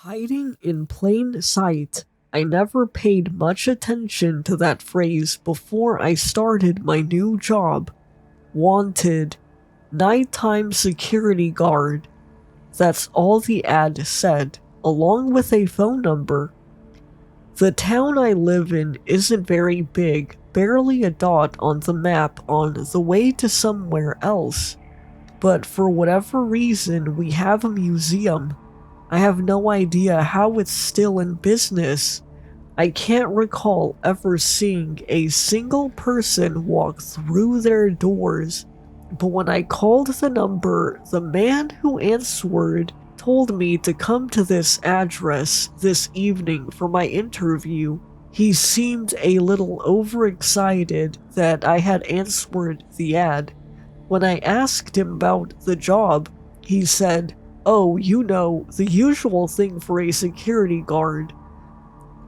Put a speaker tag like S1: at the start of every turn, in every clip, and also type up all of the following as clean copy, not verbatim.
S1: Hiding in plain sight. I never paid much attention to that phrase before I started my new job. Wanted. Nighttime security guard. That's all the ad said, along with a phone number. The town I live in isn't very big, barely a dot on the map on the way to somewhere else. But for whatever reason, we have a museum. I have no idea how it's still in business. I can't recall ever seeing a single person walk through their doors, but when I called the number, the man who answered told me to come to this address this evening for my interview. He seemed a little overexcited that I had answered the ad. When I asked him about the job, he said, "Oh, you know, the usual thing for a security guard."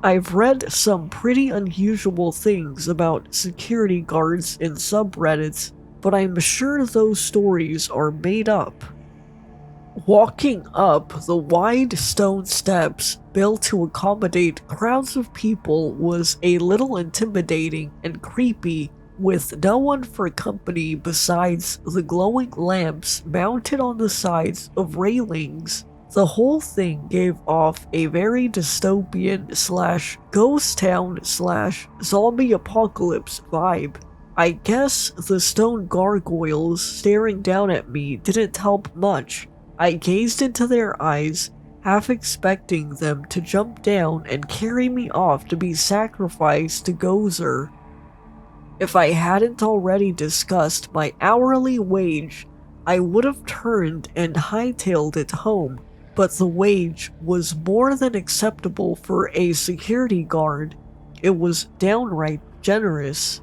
S1: I've read some pretty unusual things about security guards in subreddits, but I'm sure those stories are made up. Walking up the wide stone steps built to accommodate crowds of people was a little intimidating and creepy, with no one for company besides the glowing lamps mounted on the sides of railings. The whole thing gave off a very dystopian / ghost town / zombie apocalypse vibe. I guess the stone gargoyles staring down at me didn't help much. I gazed into their eyes, half expecting them to jump down and carry me off to be sacrificed to Gozer. If I hadn't already discussed my hourly wage, I would have turned and hightailed it home, but the wage was more than acceptable for a security guard. It was downright generous.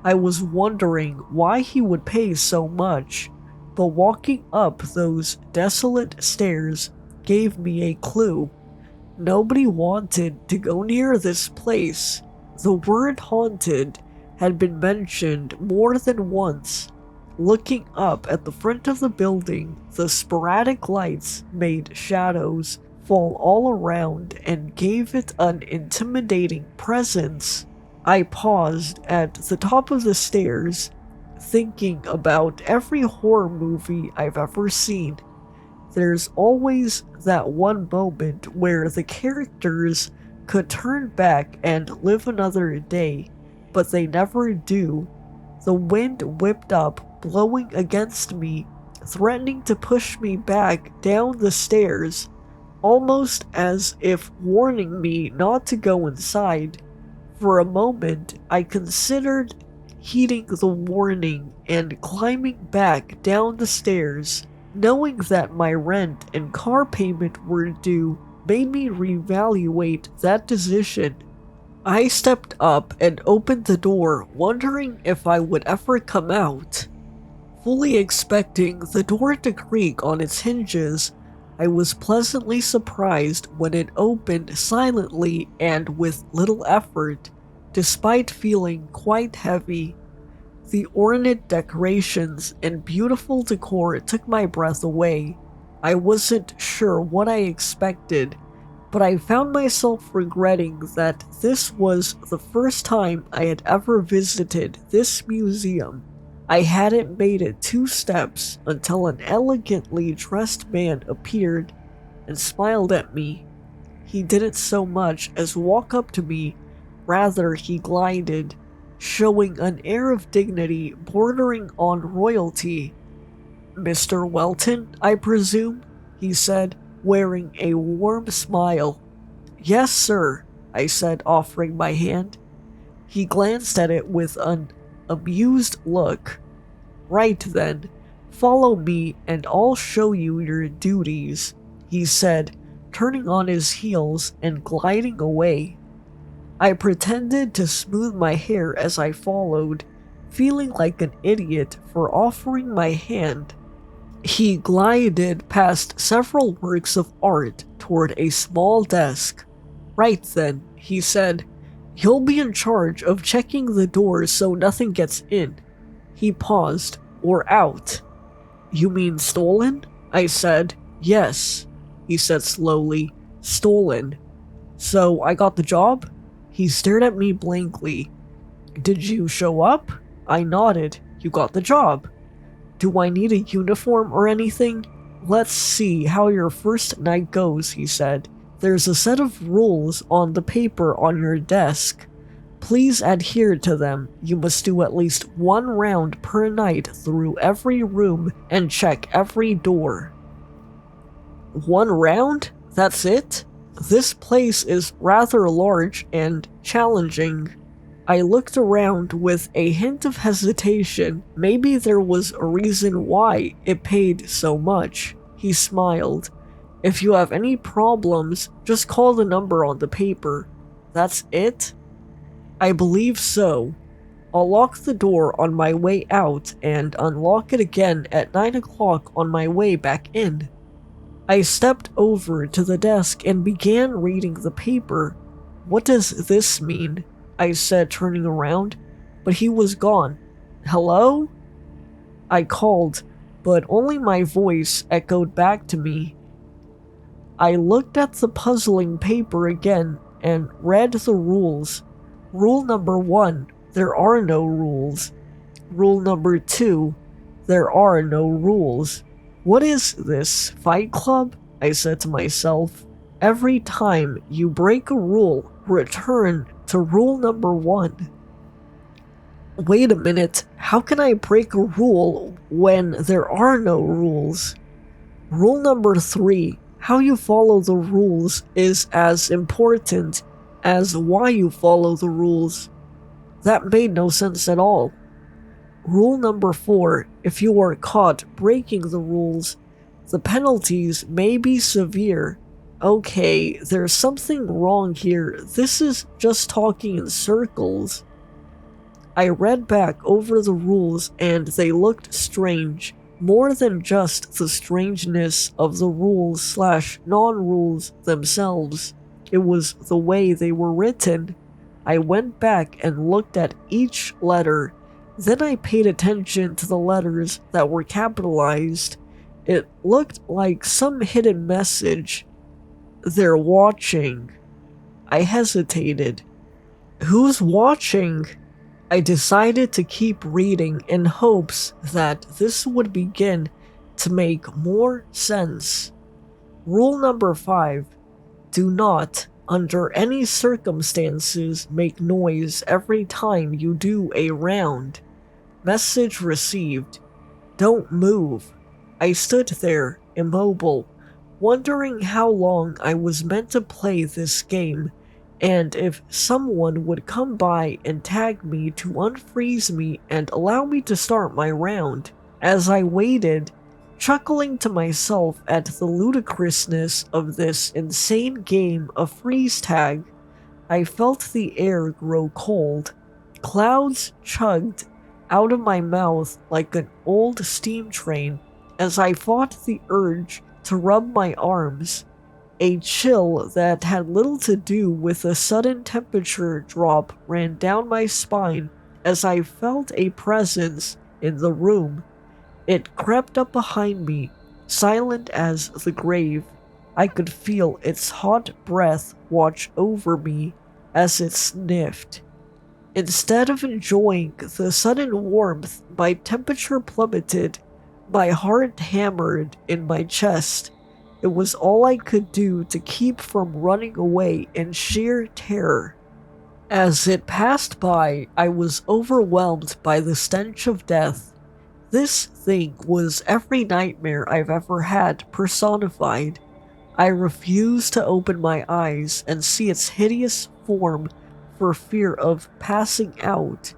S1: I was wondering why he would pay so much, but walking up those desolate stairs gave me a clue. Nobody wanted to go near this place. The word haunted had been mentioned more than once. Looking up at the front of the building, the sporadic lights made shadows fall all around and gave it an intimidating presence. I paused at the top of the stairs, thinking about every horror movie I've ever seen. There's always that one moment where the characters could turn back and live another day, but they never do. The wind whipped up, blowing against me, threatening to push me back down the stairs, almost as if warning me not to go inside. For a moment, I considered heeding the warning and climbing back down the stairs. Knowing that my rent and car payment were due made me reevaluate that decision. I stepped up and opened the door, wondering if I would ever come out. Fully expecting the door to creak on its hinges, I was pleasantly surprised when it opened silently and with little effort, despite feeling quite heavy. The ornate decorations and beautiful decor took my breath away. I wasn't sure what I expected, but I found myself regretting that this was the first time I had ever visited this museum. I hadn't made it 2 steps until an elegantly dressed man appeared and smiled at me. He didn't so much as walk up to me, rather he glided, showing an air of dignity bordering on royalty. "Mr. Welton, I presume?" he said, wearing a warm smile. "Yes, sir," I said, offering my hand. He glanced at it with an amused look. "Right then, follow me and I'll show you your duties," he said, turning on his heels and gliding away. I pretended to smooth my hair as I followed, feeling like an idiot for offering my hand. He glided past several works of art toward a small desk. "Right then," he said, "you'll be in charge of checking the doors so nothing gets in." He paused. "Or out." "You mean stolen?" I said. "Yes," he said slowly, Stolen. So I got the job? He stared at me blankly. Did you show up? I nodded. You got the job. Do I need a uniform or anything? Let's see how your first night goes, he said. There's a set of rules on the paper on your desk. Please adhere to them. You must do at least 1 round per night through every room and check every door. 1 round? That's it? This place is rather large and challenging. I looked around with a hint of hesitation. Maybe there was a reason why it paid so much. He smiled. If you have any problems, just call the number on the paper. That's it? I believe so. I'll lock the door on my way out and unlock it again at 9 o'clock on my way back in. I stepped over to the desk and began reading the paper. What does this mean? I said, turning around, but he was gone. Hello? I called, but only my voice echoed back to me. I looked at the puzzling paper again and read the rules. Rule number 1, there are no rules. Rule number 2, there are no rules. What is this, Fight Club? I said to myself. Every time you break a rule, return to rule number 1. Wait a minute, how can I break a rule when there are no rules? Rule number 3, how you follow the rules is as important as why you follow the rules. That made no sense at all. Rule number 4, if you are caught breaking the rules, the penalties may be severe. Okay, there's something wrong here. This is just talking in circles. I read back over the rules and they looked strange. More than just the strangeness of the rules/non-rules themselves. It was the way they were written. I went back and looked at each letter. Then I paid attention to the letters that were capitalized. It looked like some hidden message. They're watching. I hesitated. Who's watching? I decided to keep reading in hopes that this would begin to make more sense. Rule number 5. Do not, under any circumstances, make noise every time you do a round. Message received. Don't move. I stood there, immobile, wondering how long I was meant to play this game, and if someone would come by and tag me to unfreeze me and allow me to start my round. As I waited, chuckling to myself at the ludicrousness of this insane game of freeze tag, I felt the air grow cold. Clouds chugged out of my mouth like an old steam train as I fought the urge to rub my arms. A chill that had little to do with a sudden temperature drop ran down my spine as I felt a presence in the room. It crept up behind me, silent as the grave. I could feel its hot breath watch over me as it sniffed. Instead of enjoying the sudden warmth, my temperature plummeted. My heart hammered in my chest. It was all I could do to keep from running away in sheer terror. As it passed by, I was overwhelmed by the stench of death. This thing was every nightmare I've ever had personified. I refused to open my eyes and see its hideous form for fear of passing out.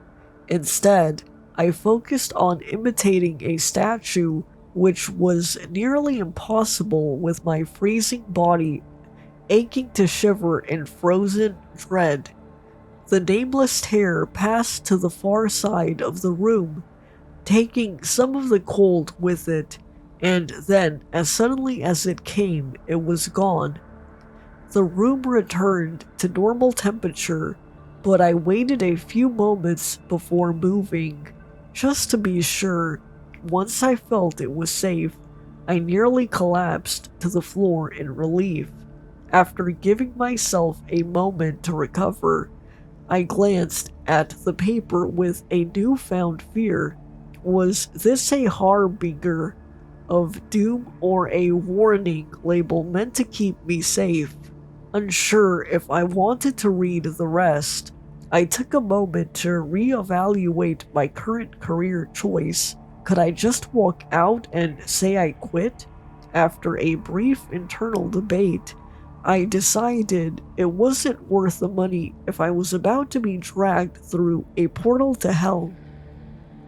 S1: Instead, I focused on imitating a statue, which was nearly impossible with my freezing body aching to shiver in frozen dread. The nameless terror passed to the far side of the room, taking some of the cold with it, and then, as suddenly as it came, it was gone. The room returned to normal temperature, but I waited a few moments before moving, just to be sure. Once I felt it was safe, I nearly collapsed to the floor in relief. After giving myself a moment to recover, I glanced at the paper with a newfound fear. Was this a harbinger of doom or a warning label meant to keep me safe? Unsure if I wanted to read the rest, I took a moment to reevaluate my current career choice. Could I just walk out and say I quit? After a brief internal debate, I decided it wasn't worth the money if I was about to be dragged through a portal to hell.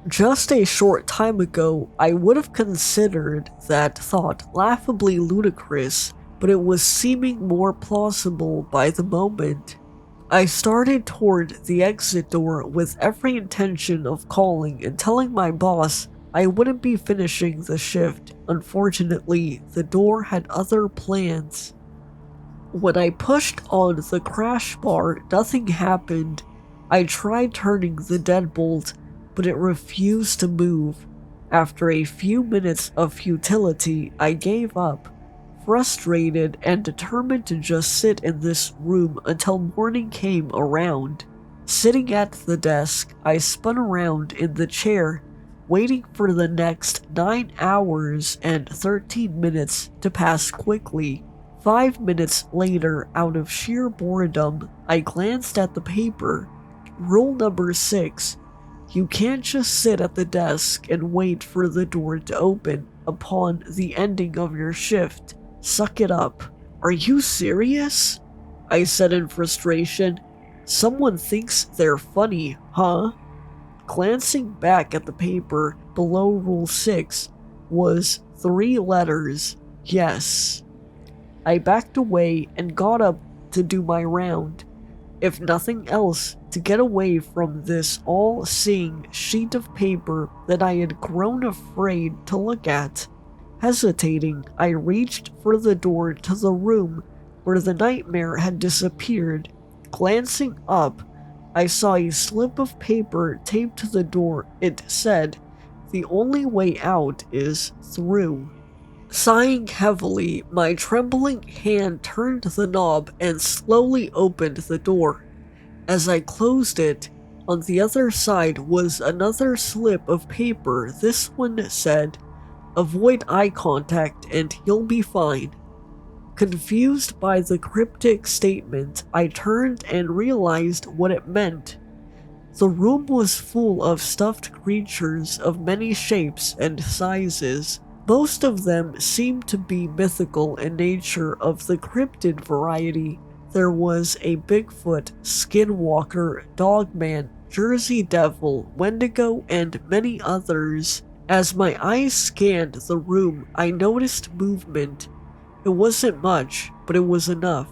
S1: Just a short time ago, I would have considered that thought laughably ludicrous, but it was seeming more plausible by the moment. I started toward the exit door with every intention of calling and telling my boss I wouldn't be finishing the shift. Unfortunately, the door had other plans. When I pushed on the crash bar, nothing happened. I tried turning the deadbolt, but it refused to move. After a few minutes of futility, I gave up, frustrated and determined to just sit in this room until morning came around. Sitting at the desk, I spun around in the chair, waiting for the next 9 hours and 13 minutes to pass quickly. 5 minutes later, out of sheer boredom, I glanced at the paper. Rule number 6. You can't just sit at the desk and wait for the door to open upon the ending of your shift. Suck it up. Are you serious? I said in frustration. Someone thinks they're funny, huh? Glancing back at the paper below Rule 6 was 3 letters. Yes. I backed away and got up to do my round. If nothing else, to get away from this all-seeing sheet of paper that I had grown afraid to look at. Hesitating, I reached for the door to the room where the nightmare had disappeared. Glancing up, I saw a slip of paper taped to the door. It said, "The only way out is through." Sighing heavily, my trembling hand turned the knob and slowly opened the door. As I closed it, on the other side was another slip of paper. This one said, "Avoid eye contact and you'll be fine." Confused by the cryptic statement, I turned and realized what it meant. The room was full of stuffed creatures of many shapes and sizes. Most of them seemed to be mythical in nature of the cryptid variety. There was a Bigfoot, Skinwalker, Dogman, Jersey Devil, Wendigo, and many others. As my eyes scanned the room, I noticed movement. It wasn't much, but it was enough.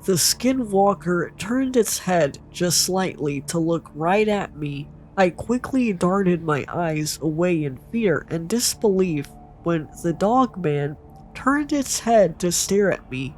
S1: The Skinwalker turned its head just slightly to look right at me. I quickly darted my eyes away in fear and disbelief when the Dogman turned its head to stare at me.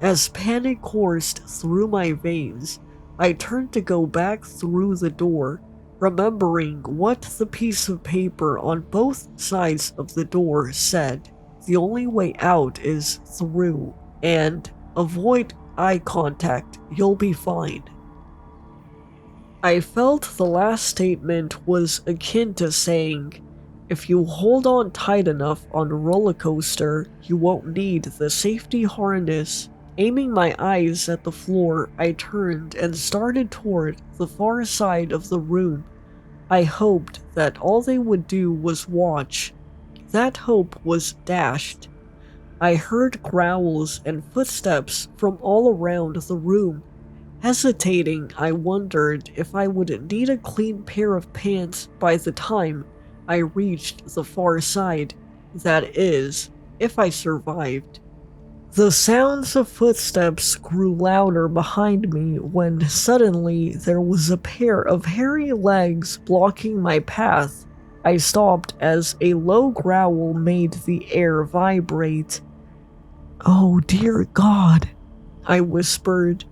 S1: As panic coursed through my veins, I turned to go back through the door, remembering what the piece of paper on both sides of the door said. The only way out is through, and avoid eye contact, you'll be fine. I felt the last statement was akin to saying, if you hold on tight enough on a roller coaster, you won't need the safety harness. Aiming my eyes at the floor, I turned and started toward the far side of the room. I hoped that all they would do was watch. That hope was dashed. I heard growls and footsteps from all around the room. Hesitating, I wondered if I would need a clean pair of pants by the time I reached the far side. That is, if I survived. The sounds of footsteps grew louder behind me when suddenly there was a pair of hairy legs blocking my path. I stopped as a low growl made the air vibrate. "Oh dear God," I whispered,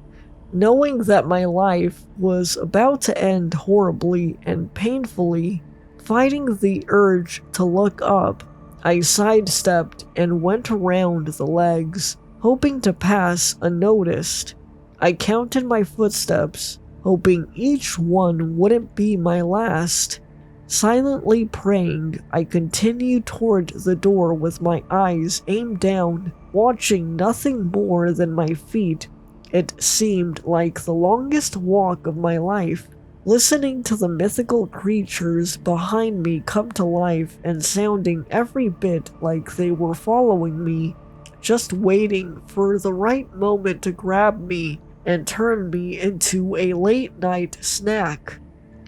S1: knowing that my life was about to end horribly and painfully. Fighting the urge to look up, I sidestepped and went around the legs. hoping to pass unnoticed. I counted my footsteps, hoping each one wouldn't be my last. Silently praying, I continued toward the door with my eyes aimed down, watching nothing more than my feet. It seemed like the longest walk of my life, listening to the mythical creatures behind me come to life and sounding every bit like they were following me, just waiting for the right moment to grab me and turn me into a late-night snack.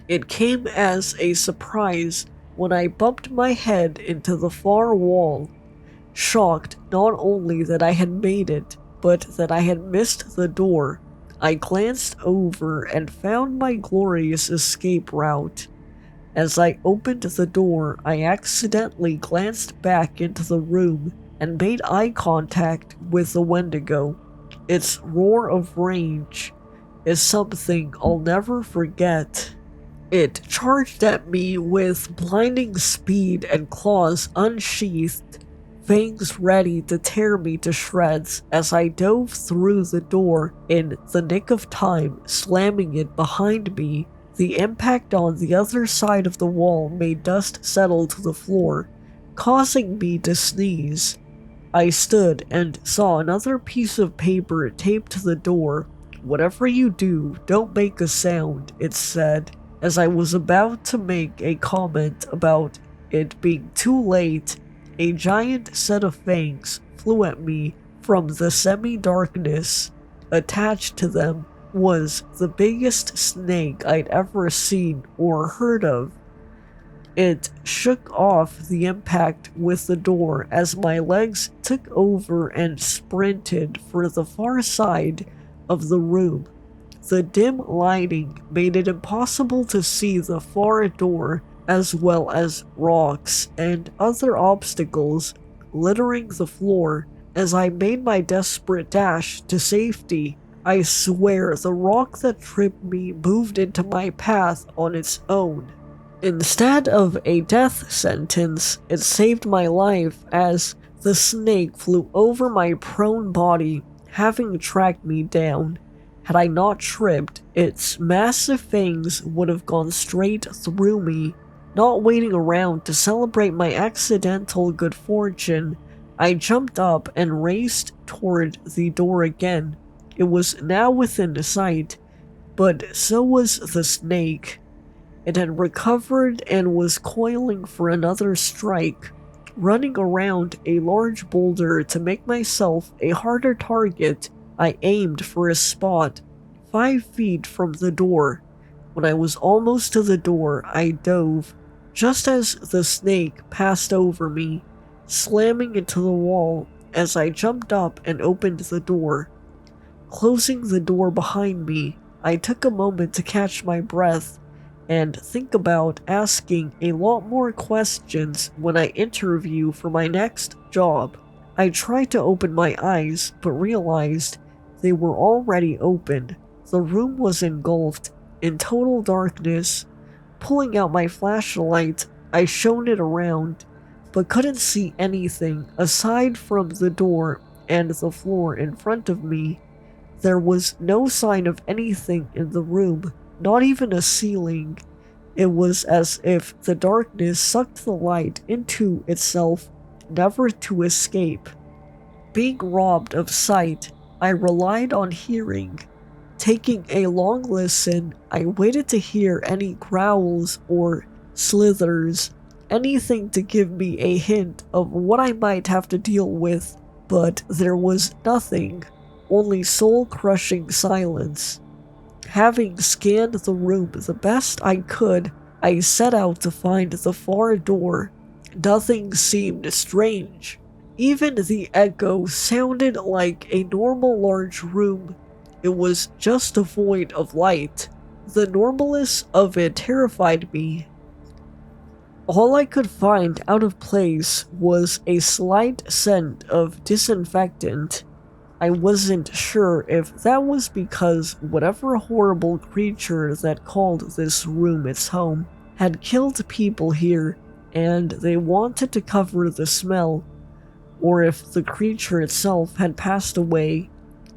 S1: It came as a surprise when I bumped my head into the far wall, shocked not only that I had made it, but that I had missed the door. I glanced over and found my glorious escape route. As I opened the door, I accidentally glanced back into the room and made eye contact with the Wendigo. Its roar of rage is something I'll never forget. It charged at me with blinding speed and claws unsheathed, fangs ready to tear me to shreds as I dove through the door in the nick of time, slamming it behind me. The impact on the other side of the wall made dust settle to the floor, causing me to sneeze. I stood and saw another piece of paper taped to the door. "Whatever you do, don't make a sound," it said. As I was about to make a comment about it being too late, a giant set of fangs flew at me from the semi-darkness. Attached to them was the biggest snake I'd ever seen or heard of. It shook off the impact with the door as my legs took over and sprinted for the far side of the room. The dim lighting made it impossible to see the far door, as well as rocks and other obstacles littering the floor as I made my desperate dash to safety. I swear the rock that tripped me moved into my path on its own. Instead of a death sentence, it saved my life as the snake flew over my prone body, having tracked me down. Had I not tripped, its massive fangs would have gone straight through me. Not waiting around to celebrate my accidental good fortune, I jumped up and raced toward the door again. It was now within sight, but so was the snake. It had recovered and was coiling for another strike. Running around a large boulder to make myself a harder target, I aimed for a spot 5 feet from the door. When I was almost to the door, I dove, just as the snake passed over me, slamming into the wall as I jumped up and opened the door. Closing the door behind me, I took a moment to catch my breath and think about asking a lot more questions when I interview for my next job. I tried to open my eyes, but realized they were already open. The room was engulfed in total darkness. Pulling out my flashlight, I shone it around, but couldn't see anything aside from the door and the floor in front of me. There was no sign of anything in the room, not even a ceiling. It was as if the darkness sucked the light into itself, never to escape. Being robbed of sight, I relied on hearing. Taking a long listen, I waited to hear any growls or slithers, anything to give me a hint of what I might have to deal with, but there was nothing, only soul-crushing silence. Having scanned the room the best I could, I set out to find the far door. Nothing seemed strange. Even the echo sounded like a normal large room. It was just devoid of light. The normalness of it terrified me. All I could find out of place was a slight scent of disinfectant. I wasn't sure if that was because whatever horrible creature that called this room its home had killed people here, and they wanted to cover the smell. or if the creature itself had passed away,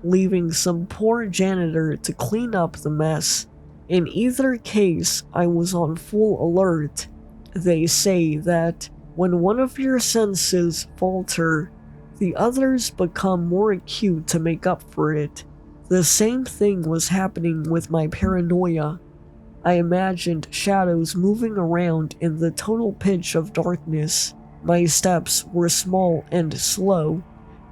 S1: leaving some poor janitor to clean up the mess. In either case, I was on full alert. They say that when one of your senses falter, the others become more acute to make up for it. The same thing was happening with my paranoia. I imagined shadows moving around in the total pitch of darkness. My steps were small and slow,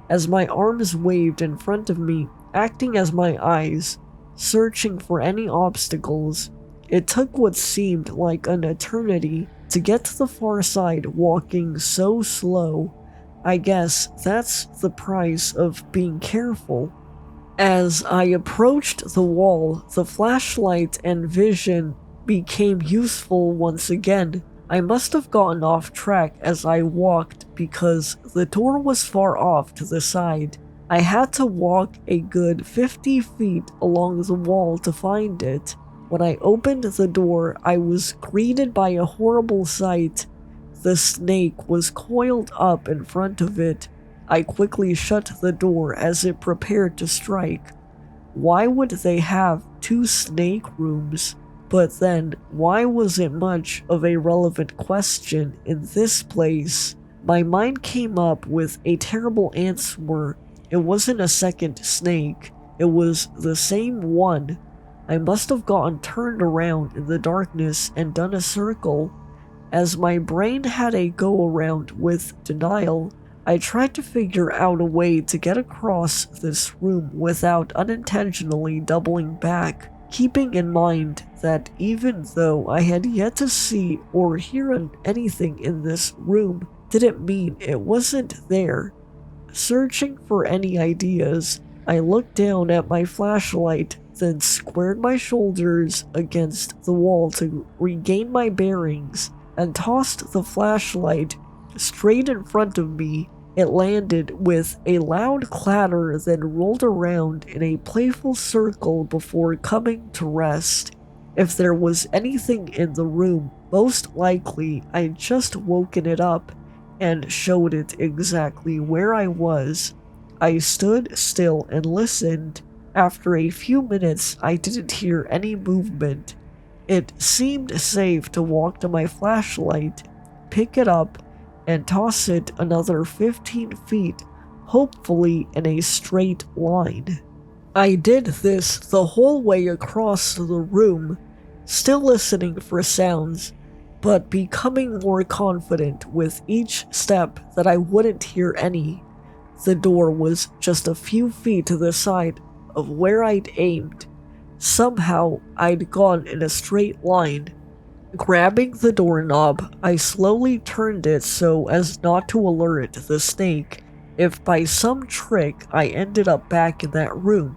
S1: as my arms waved in front of me, acting as my eyes, searching for any obstacles. It took what seemed like an eternity to get to the far side walking so slow. I guess that's the price of being careful. As I approached the wall, the flashlight and vision became useful once again. I must have gotten off track as I walked because the door was far off to the side. I had to walk a good 50 feet along the wall to find it. When I opened the door, I was greeted by a horrible sight. The snake was coiled up in front of it. I quickly shut the door as it prepared to strike. Why would they have 2 snake rooms? But then, why was it much of a relevant question in this place? My mind came up with a terrible answer. It wasn't a second snake. It was the same one. I must have gotten turned around in the darkness and done a circle. As my brain had a go-around with denial, I tried to figure out a way to get across this room without unintentionally doubling back, keeping in mind that even though I had yet to see or hear anything in this room, didn't mean it wasn't there. Searching for any ideas, I looked down at my flashlight, then squared my shoulders against the wall to regain my bearings, and tossed the flashlight straight in front of me. It landed with a loud clatter, then rolled around in a playful circle before coming to rest. If there was anything in the room, most likely I'd just woken it up and showed it exactly where I was. I stood still and listened. After a few minutes, I didn't hear any movement. It seemed safe to walk to my flashlight, pick it up, and toss it another 15 feet, hopefully in a straight line. I did this the whole way across the room, still listening for sounds, but becoming more confident with each step that I wouldn't hear any. The door was just a few feet to the side of where I'd aimed. Somehow, I'd gone in a straight line. Grabbing the doorknob, I slowly turned it so as not to alert the snake if by some trick I ended up back in that room.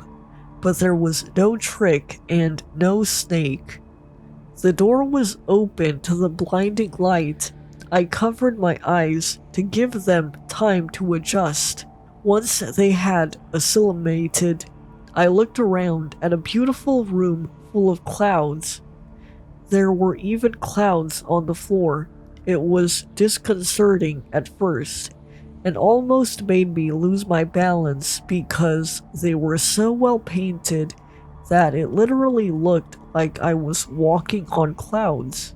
S1: But there was no trick and no snake. The door was open to the blinding light. I covered my eyes to give them time to adjust. Once they had acclimated, I looked around at a beautiful room full of clouds. There were even clouds on the floor. It was disconcerting at first, and almost made me lose my balance because they were so well painted that it literally looked like I was walking on clouds.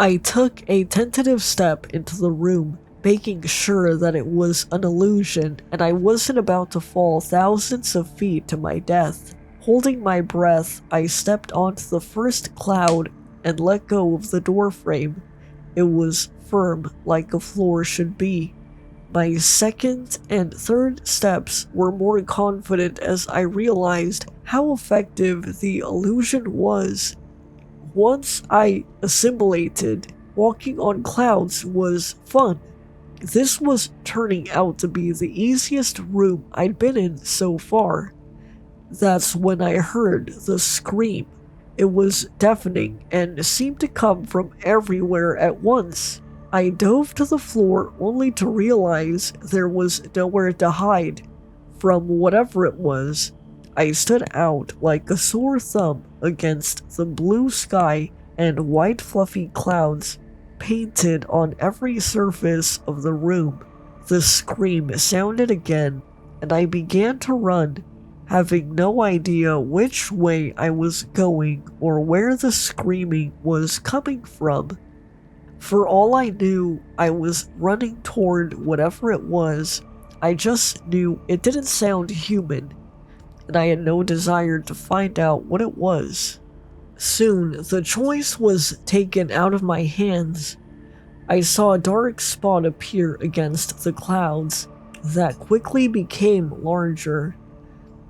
S1: I took a tentative step into the room, making sure that it was an illusion and I wasn't about to fall thousands of feet to my death. Holding my breath, I stepped onto the first cloud and let go of the door frame. It was firm like a floor should be. My second and third steps were more confident as I realized how effective the illusion was. Once I assimilated, walking on clouds was fun. This was turning out to be the easiest room I'd been in so far. That's when I heard the scream. It was deafening and seemed to come from everywhere at once. I dove to the floor only to realize there was nowhere to hide from whatever it was. I stood out like a sore thumb against the blue sky and white fluffy clouds painted on every surface of the room. The scream sounded again, and I began to run, having no idea which way I was going or where the screaming was coming from. For all I knew, I was running toward whatever it was. I just knew it didn't sound human, and I had no desire to find out what it was. Soon, the choice was taken out of my hands. I saw a dark spot appear against the clouds that quickly became larger.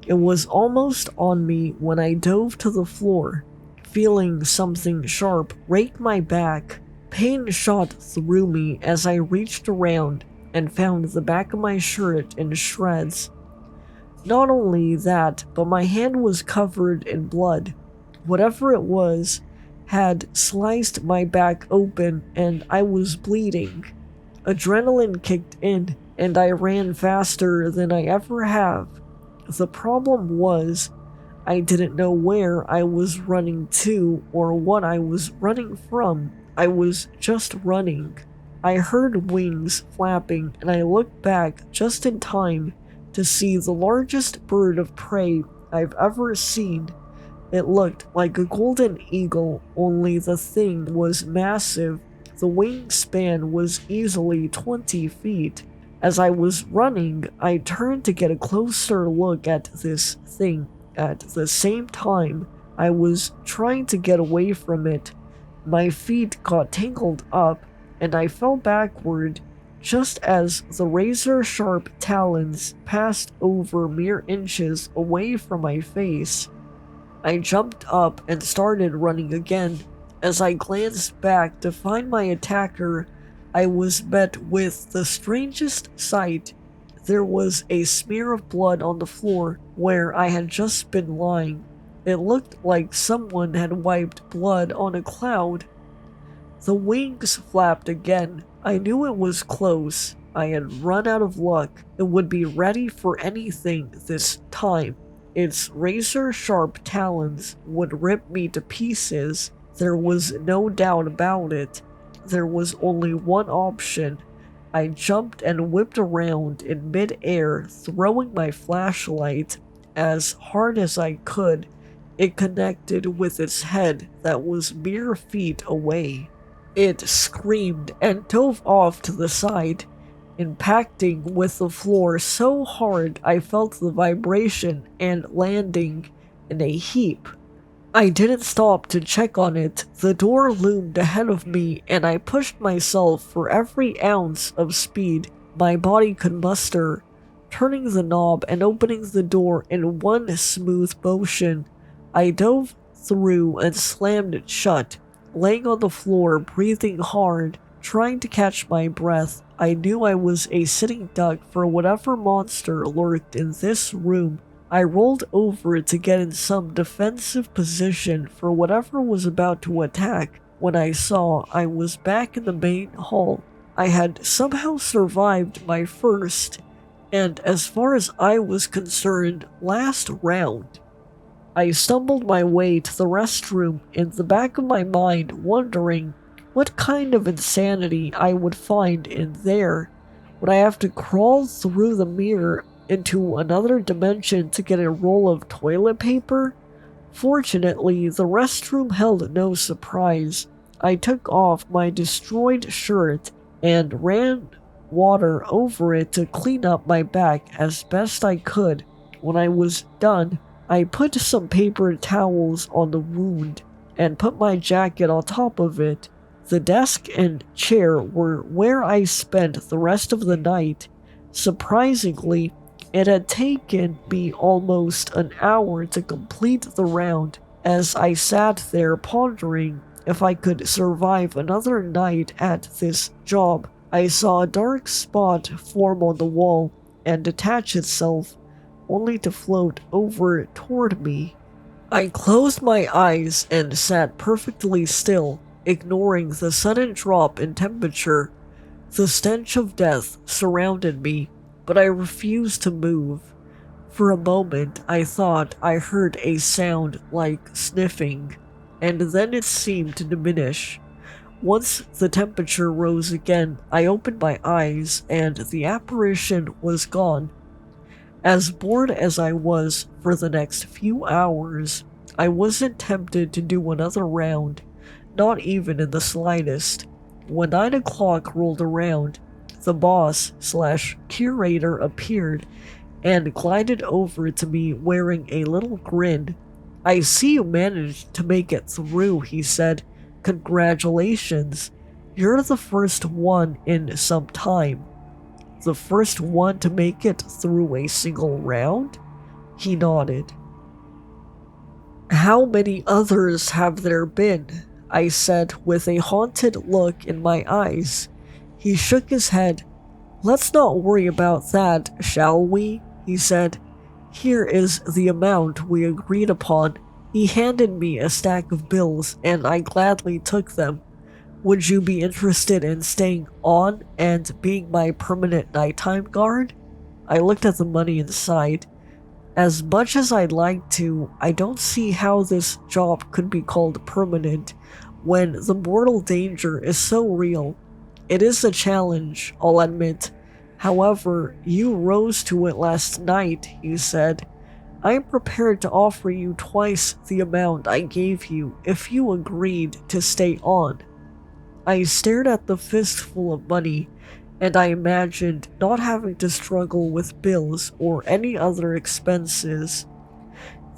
S1: It was almost on me when I dove to the floor, feeling something sharp rake my back. Pain shot through me as I reached around and found the back of my shirt in shreds. Not only that, but my hand was covered in blood. Whatever it was had sliced my back open and I was bleeding. Adrenaline kicked in and I ran faster than I ever have. The problem was, I didn't know where I was running to or what I was running from. I was just running. I heard wings flapping and I looked back just in time to see the largest bird of prey I've ever seen. It looked like a golden eagle, only the thing was massive. The wingspan was easily 20 feet. As I was running, I turned to get a closer look at this thing. At the same time, I was trying to get away from it. My feet got tangled up, and I fell backward just as the razor-sharp talons passed over mere inches away from my face. I jumped up and started running again. As I glanced back to find my attacker, I was met with the strangest sight. There was a smear of blood on the floor where I had just been lying. It looked like someone had wiped blood on a cloud. The wings flapped again. I knew it was close. I had run out of luck. It would be ready for anything this time. Its razor-sharp talons would rip me to pieces. There was no doubt about it. There was only one option. I jumped and whipped around in mid-air, throwing my flashlight as hard as I could. It connected with its head that was mere feet away. It screamed and dove off to the side, impacting with the floor so hard I felt the vibration and landing in a heap. I didn't stop to check on it. The door loomed ahead of me and I pushed myself for every ounce of speed my body could muster, turning the knob and opening the door in one smooth motion. I dove through and slammed it shut, laying on the floor, breathing hard, trying to catch my breath. I knew I was a sitting duck for whatever monster lurked in this room. I rolled over to get in some defensive position for whatever was about to attack when I saw I was back in the main hall. I had somehow survived my first, and as far as I was concerned, last round. I stumbled my way to the restroom, in the back of my mind wondering what kind of insanity I would find in there. Would I have to crawl through the mirror into another dimension to get a roll of toilet paper? Fortunately, the restroom held no surprise. I took off my destroyed shirt and ran water over it to clean up my back as best I could. When I was done, I put some paper towels on the wound and put my jacket on top of it. The desk and chair were where I spent the rest of the night. Surprisingly, it had taken me almost an hour to complete the round. As I sat there pondering if I could survive another night at this job, I saw a dark spot form on the wall and detach itself, only to float over toward me. I closed my eyes and sat perfectly still, ignoring the sudden drop in temperature. The stench of death surrounded me, but I refused to move. For a moment, I thought I heard a sound like sniffing, and then it seemed to diminish. Once the temperature rose again, I opened my eyes and the apparition was gone. As bored as I was for the next few hours, I wasn't tempted to do another round, not even in the slightest. When 9 o'clock rolled around, the boss/curator appeared and glided over to me wearing a little grin. "I see you managed to make it through," he said. "Congratulations. You're the first one in some time." "The first one to make it through a single round?" He nodded. "How many others have there been?" I said with a haunted look in my eyes. He shook his head. "Let's not worry about that, shall we?" he said. "Here is the amount we agreed upon." He handed me a stack of bills and I gladly took them. "Would you be interested in staying on and being my permanent nighttime guard?" I looked at the money inside. "As much as I'd like to, I don't see how this job could be called permanent when the mortal danger is so real. It is a challenge, I'll admit. However, you rose to it last night," he said. "I'm prepared to offer you twice the amount I gave you if you agreed to stay on." I stared at the fistful of money, and I imagined not having to struggle with bills or any other expenses.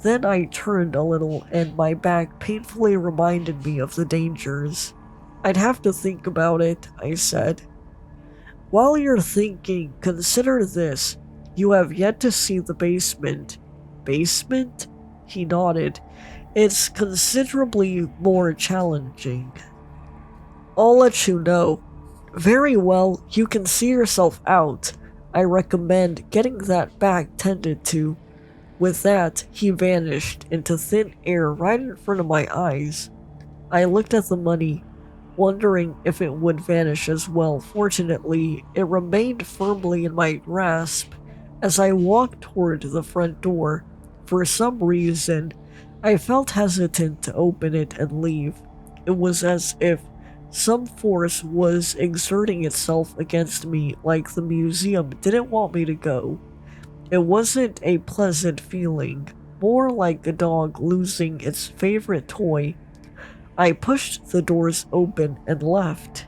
S1: Then I turned a little and my back painfully reminded me of the dangers. "I'd have to think about it," I said. "While you're thinking, consider this. You have yet to see the basement." "Basement?" He nodded. "It's considerably more challenging. I'll let you know." "Very well, you can see yourself out. I recommend getting that back tended to." With that, he vanished into thin air right in front of my eyes. I looked at the money, wondering if it would vanish as well. Fortunately, it remained firmly in my grasp as I walked toward the front door. For some reason, I felt hesitant to open it and leave. It was as if some force was exerting itself against me, like the museum didn't want me to go. It wasn't a pleasant feeling, more like a dog losing its favorite toy. I pushed the doors open and left.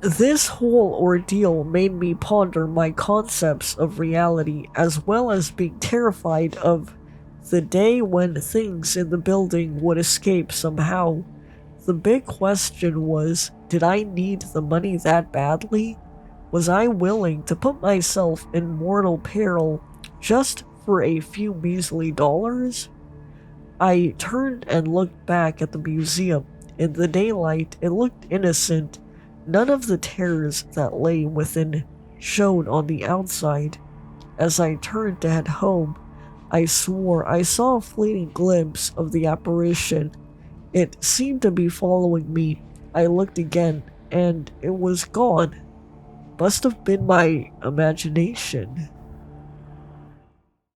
S1: This whole ordeal made me ponder my concepts of reality as well as being terrified of the day when things in the building would escape somehow. The big question was, did I need the money that badly? Was I willing to put myself in mortal peril just for a few measly dollars? I turned and looked back at the museum. In the daylight, it looked innocent. None of the terrors that lay within showed on the outside. As I turned to head home, I swore I saw a fleeting glimpse of the apparition. It seemed to be following me. I looked again, and it was gone. Must have been my imagination.